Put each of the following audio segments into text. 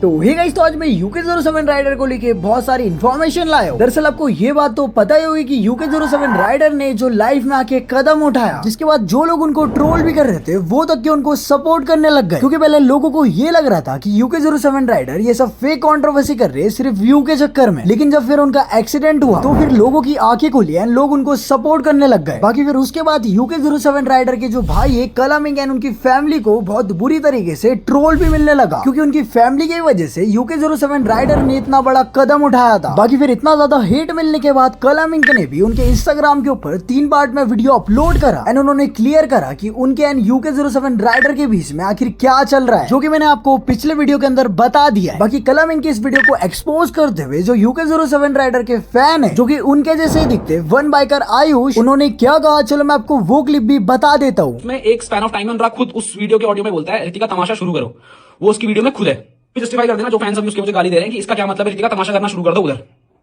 तो hey guys, तो आज मैं UK07 राइडर को लेके बहुत सारी इन्फॉर्मेशन लाया हूं। दरअसल आपको ये बात तो पता ही होगी कि UK07 राइडर ने जो लाइफ में आके कदम उठाया, जिसके बाद जो लोग उनको ट्रोल भी कर रहे थे वो तक के उनको सपोर्ट करने लग गए। क्योंकि पहले लोगों को ये लग रहा था कि UK07 राइडर ये सब फेक कंट्रोवर्सी कर रहे हैं सिर्फ व्यू के चक्कर में, लेकिन जब फिर उनका एक्सीडेंट हुआ तो फिर लोगों की आंखें खुली एंड लोग उनको सपोर्ट करने लग गए। बाकी फिर उसके बाद UK07 राइडर के जो भाई है कलामिंग एंड उनकी फैमिली को बहुत बुरी तरीके से ट्रोल भी मिलने लगा, क्योंकि उनकी फैमिली की वजह से UK07 राइडर ने इतना बड़ा कदम उठाया था। बाकी फिर इतना ज्यादा हेट मिलने के बाद कलामिंग ने भी उनके इंस्टाग्राम के ऊपर 3 पार्ट में वीडियो अपलोड करा एंड उन्होंने क्लियर करा कि उनके एंड UK07 राइडर के बीच में आखिर क्या चल रहा है, जो कि मैंने आपको पिछले वीडियो के अंदर बता दिया है। बाकी कलामिंग की इस वीडियो को एक्सपोज करते हुए जो UK07 राइडर के फैन है, जो कि उनके जैसे ही दिखते वन बाइकर आयुष, उन्होंने क्या कहा चलो मैं आपको वो क्लिप भी बता देता हूँ। उसमें एक स्पैन ऑफ टाइम में अनुराग खुद उस वीडियो के ऑडियो में बोलता है रितिका तमाशा शुरू करो, वो उसकी वीडियो में खुद है। जस्टिफाई कर देना जो फैंस अभी उसके मुझे गाली दे रहे हैं कि इसका क्या मतलब है, रितिका तमाशा करना शुरू कर दो उधर।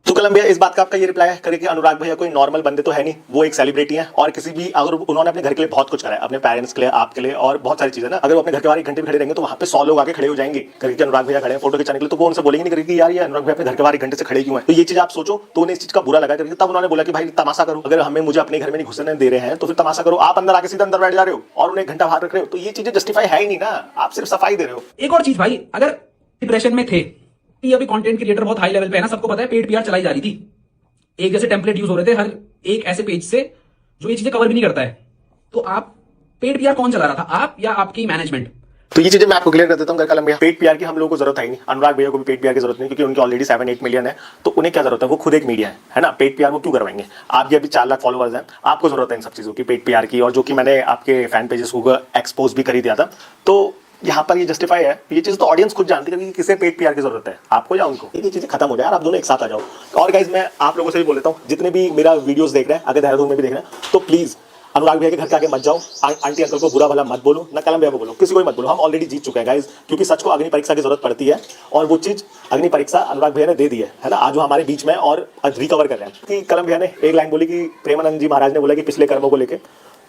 तो कलम भैया इस बात का आपका ये रिप्लाई करे कि अनुराग भैया कोई नॉर्मल बंदे तो है नहीं, वो एक सेलिब्रिटी हैं और किसी भी अगर उन्होंने अपने घर के लिए बहुत कुछ करा है, अपने पेरेंट्स के लिए, आपके लिए और बहुत सारी चीजें ना, अगर वो अपने घर के बाहर 1 घंटे भी खड़े रहेंगे तो वहां पे 100 लोग आके खड़े हो जाएंगे करके अनुराग भैया खड़े हैं फोटो खिंचाने के लिए, तो वो उनसे बोलेंगे नहीं करेगी यार ये अनुराग भैया अपने घर के बाहर 1 घंटे से खड़े क्यों है। तो ये चीज आप सोचो, तो उन्हें इस चीज का बुरा लगा करके तब उन्होंने बोला कि भाई तमाशा करो, अगर हमें मुझे अपने घर में नहीं घुसने दे रहे हैं तो फिर तमाशा करो। आप अंदर आके सीधा अंदर बैठ जा रहे हो और उन्हें 1 घंटा बाहर रख रहे हो, तो ये चीजें जस्टिफाई है ही नहीं ना, आप सिर्फ सफाई दे रहे हो। एक और चीज भाई, अगर डिप्रेशन में थे, ये अभी कंटेंट क्रिएटर बहुत हाई लेवल पे है ना, सबको पता है पेड पीआर चलाई जा रही थी, एक जैसे टेम्पलेट यूज हो रहे थे हर एक ऐसे पेज से जो ये चीजें कवर भी नहीं करता है। तो आप पेड पीआर कौन चला रहा था, आप या आपकी मैनेजमेंट? तो ये चीजें मैं आपको क्लियर कर देता हूँ कलम भैया, पेड पीआर की हम लोगों को जरूरत है नहीं, अनुराग भैया को भी पेड पीआर की जरूरत नहीं, क्योंकि उनके ऑलरेडी 7-8 मिलियन है, तो उन्हें क्या जरूरत है, वो खुद एक मीडिया है ना, पेड पीआर वो क्यों करवाएंगे। आपके अभी 4 लाख फॉलोअर्स हैं, आपको जरूरत है इन सब चीजों की, पेड पीआर की, और जो कि मैंने आपके फैन पेजेस को एक्सपोज भी कर ही दिया था। तो यहाँ पर ये जस्टिफाई है, ये चीज तो ऑडियंस खुद जानती है कि किसे पेड पीआर की जरूरत है, आपको या उनको। ये चीजें खत्म हो जाए, आप दोनों एक साथ आ जाओ। और गाइज मैं आप लोगों से भी बोल देता हूँ, जितने भी मेरा वीडियोस देख रहे हैं, अगर देहरादून में भी देख रहे हैं, तो प्लीज अनुराग भैया के घर के आगे मत जाओ, आंटी अंकल को बुरा भला मत बोलो, ना कलम भैया को बोलो, किसी को भी मत बोलो, हम ऑलरेडी जीत चुके हैं गाइज। क्योंकि सच को अग्नि परीक्षा की जरूरत पड़ती है और वो चीज अग्नि परीक्षा अनुराग भैया ने दे दी है ना, आज वो हमारे बीच में और रिकवर कर रहे हैं। कि कलम भैया ने एक लाइन बोली कि प्रेमानंद जी महाराज ने बोला कि पिछले कर्मों को लेकर,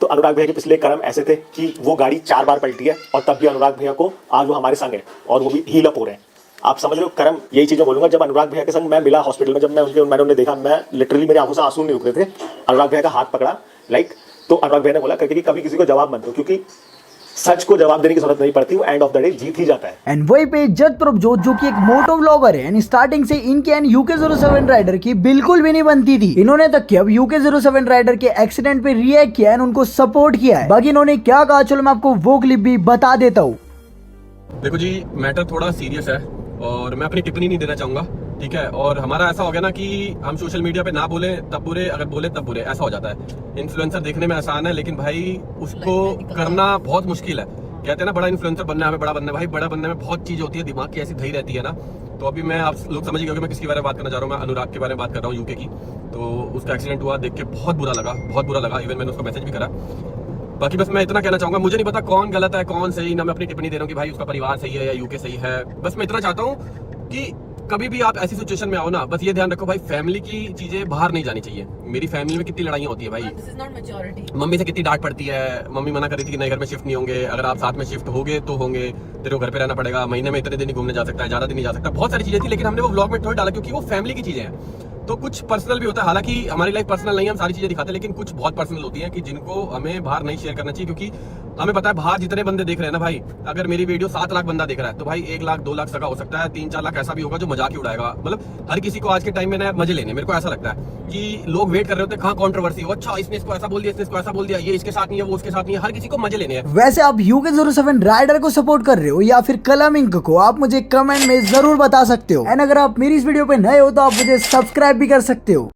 तो अनुराग भैया के पिछले कर्म ऐसे थे कि वो गाड़ी 4 बार पलटी है और तब भी अनुराग भैया को आज वो हमारे संग है और वो भी हील अप हो रहे हैं। आप समझ रहे हो कर्म, यही चीजें बोलूंगा। जब अनुराग भैया के संग मैं मिला हॉस्पिटल में, जब मैंने उन्हें देखा, मैं लिटरली मेरी आंखों से आंसू नहीं रुक रहे थे। अनुराग भैया का हाथ पकड़ा तो अनुराग भैया ने बोला करके कि कभी किसी को जवाब मत दो, क्योंकि सच को जवाब देने की जरूरत नहीं पड़ती, वो एंड ऑफ द डे जीत ही जाता है। एंड वही पे जज प्रभजोत, जो कि एक मोटो व्लॉगर है एंड स्टार्टिंग से इनके एंड UK07 राइडर की बिल्कुल भी नहीं बनती थी। इन्होंने तक कि अब UK07 राइडर के एक्सीडेंट पे रिएक्ट किया एंड उनको सपोर्ट किया है। बाकी इन्होंने क्या कहा चलो मैं आपको वो क्लिप भी बता देता हूँ। देखो जी, मैटर थोड़ा सीरियस है और मैं अपनी टिप्पणी नहीं देना चाहूंगा, ठीक है। और हमारा ऐसा हो गया ना कि हम सोशल मीडिया पे ना बोले तब बुरे, अगर बोले तब बुरे, ऐसा हो जाता है। इन्फ्लुएंसर देखने में आसान है, लेकिन भाई उसको करना बहुत मुश्किल है। कहते हैं ना बड़ा इन्फ्लुएंसर बनना है, हमें बड़ा बनना है। भाई बड़ा बनने में बहुत चीज होती है, दिमाग की ऐसी धई रहती है ना। तो अभी मैं, आप लोग समझ गए मैं किसके बारे में बात करना चाह रहा हूँ, मैं अनुराग के बारे में बात कर रहा हूँ, यूके की। तो उसका एक्सीडेंट हुआ, देख के बहुत बुरा लगा। इवन मैंने उसको मैसेज भी करा। बाकी बस मैं इतना कहना चाहूंगा, मुझे नहीं पता कौन गलत है कौन सही, ना मैं अपनी टिप्पणी दे रहा हूँ कि भाई उसका परिवार सही है या यूके सही है। बस मैं इतना चाहता हूँ कि कभी भी आप ऐसी सिचुएशन में आओ ना, बस ये ध्यान रखो भाई फैमिली की चीजें बाहर नहीं जानी चाहिए। मेरी फैमिली में कितनी लड़ाइयाँ होती है भाई, मम्मी से कितनी डांट पड़ती है। मम्मी मना कर रही थी कि नए घर में शिफ्ट नहीं होंगे, अगर आप साथ में शिफ्ट होगे तो होंगे, तेरे को घर पे रहना पड़ेगा, महीने में इतने दिन ही घूमने जा सकता है, ज्यादा दिन नहीं जा सकता। बहुत सारी चीजें थी, लेकिन हमने वो व्लॉग में थोड़ी डाला क्योंकि वो फैमिली की चीजें हैं। तो कुछ पर्सनल भी होता है, हालांकि हमारी लाइफ पर्सनल नहीं है, हम सारी चीजें दिखाते हैं, लेकिन कुछ बहुत पर्सनल होती हैं कि जिनको हमें बाहर नहीं शेयर करना चाहिए। क्योंकि हमें पता है बाहर जितने बंदे देख रहे हैं ना भाई, अगर मेरी वीडियो 7 लाख बंदा देख रहा है तो भाई 1 लाख 2 लाख सगा हो सकता है, 3-4 लाख ऐसा भी होगा जो मजाक ही उड़ाएगा। मतलब हर किसी को आज के टाइम में ना मजे लेने, मेरे को ऐसा लगता है कि लोग वेट कर रहे होते हैं कहाँ कंट्रोवर्सी हो, अच्छा इसने इसको ऐसा बोल दिया, इसने इसको ऐसा बोल दिया, ये इसके साथ नहीं है, वो उसके साथ नहीं है, हर किसी को मजे लेने हैं। वैसे आप UK07 राइडर को सपोर्ट कर रहे हो या फिर कलामिंग को, आप मुझे कमेंट में जरूर बता सकते हो। एंड अगर आप मेरी इस वीडियो पे नए हो तो आप मुझे सब्सक्राइब भी कर सकते हो।